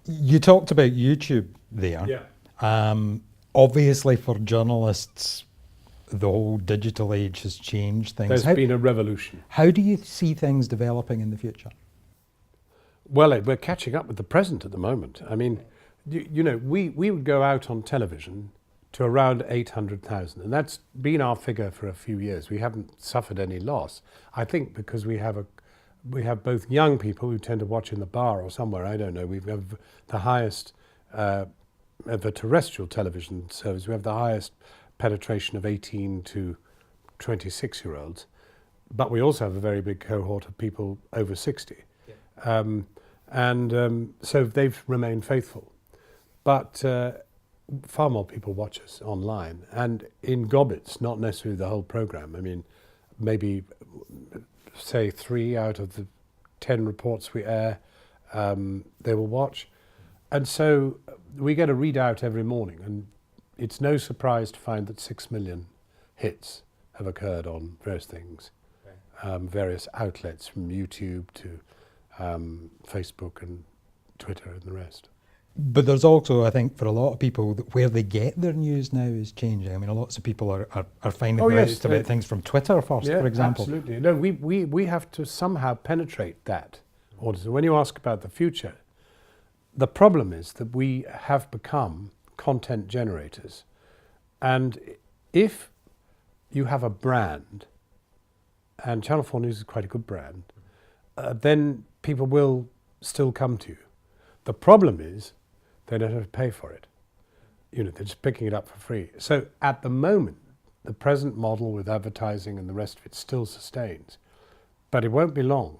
You talked about YouTube there. Yeah. Obviously, for journalists, the whole digital age has changed things. There's been a revolution. How do you see things developing in the future? Well, we're catching up with the present at the moment. I mean, we would go out on television to around 800,000, and that's been our figure for a few years. We haven't suffered any loss, I think, because we have both young people who tend to watch in the bar or somewhere, I don't know. We've got the highest, the terrestrial television service, we have the highest penetration of 18 to 26-year-olds, but we also have a very big cohort of people over 60. So they've remained faithful. But far more people watch us online and in gobbets, not necessarily the whole programme. I mean, maybe say 3 out of the 10 reports we air, they will watch. And so we get a readout every morning, and it's no surprise to find that 6 million hits have occurred on various things, various outlets from YouTube to Facebook and Twitter and the rest. But there's also, I think, for a lot of people, where they get their news now is changing. I mean, lots of people are finding out about things from Twitter first, for example. Absolutely. No, we have to somehow penetrate that audience. When you ask about the future, the problem is that we have become content generators. And if you have a brand, and Channel 4 News is quite a good brand, then people will still come to you. The problem is they don't have to pay for it. They're just picking it up for free. So at the moment, the present model with advertising and the rest of it still sustains. But it won't be long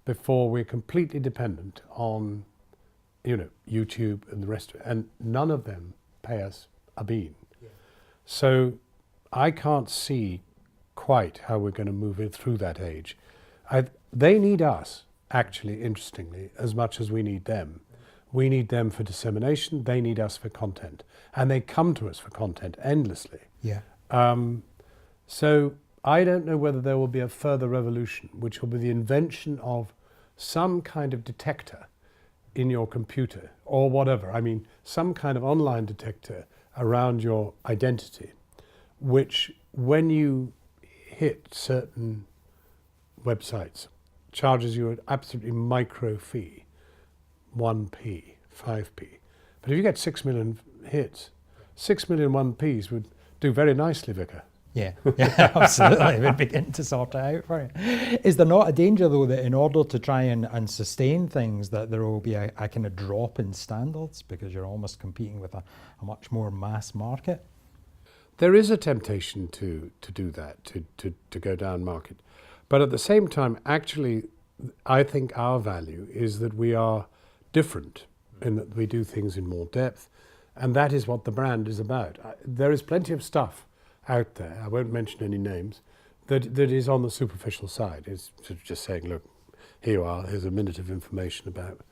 before we're completely dependent on, YouTube and the rest of it. And none of them pay us a bean. Yeah. So I can't see quite how we're going to move it through that age. They need us, actually, interestingly, as much as we need them. We need them for dissemination, they need us for content. And they come to us for content endlessly. Yeah. So I don't know whether there will be a further revolution, which will be the invention of some kind of detector in your computer or whatever. I mean, some kind of online detector around your identity, which when you hit certain websites, charges you an absolutely micro fee, 1p, 5p. But if you get 6 million hits, 6 million 1p's would do very nicely, Vicar. Yeah, absolutely. It would begin to sort it out for you. Is there not a danger, though, that in order to try and sustain things, that there will be a kind of drop in standards because you're almost competing with a much more mass market? There is a temptation to do that, to go down market. But at the same time, actually, I think our value is that we are different in that we do things in more depth, and that is what the brand is about. There is plenty of stuff out there, I won't mention any names, that is on the superficial side. It's sort of just saying, look, here you are, here's a minute of information about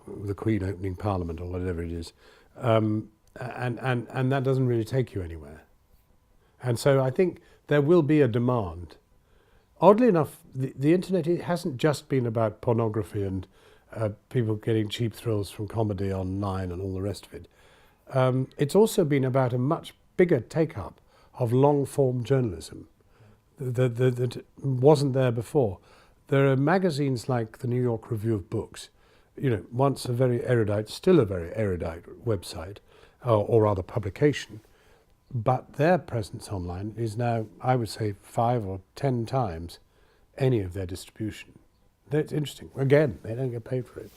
the Queen opening Parliament or whatever it is. And that doesn't really take you anywhere. And so I think there will be a demand. Oddly enough, the internet, it hasn't just been about pornography and people getting cheap thrills from comedy online and all the rest of it. It's also been about a much bigger take-up of long-form journalism that wasn't there before. There are magazines like the New York Review of Books, once a very erudite, still a very erudite website, or rather publication, but their presence online is now, I would say, 5 or 10 times any of their distribution. That's interesting. Again, they don't get paid for it.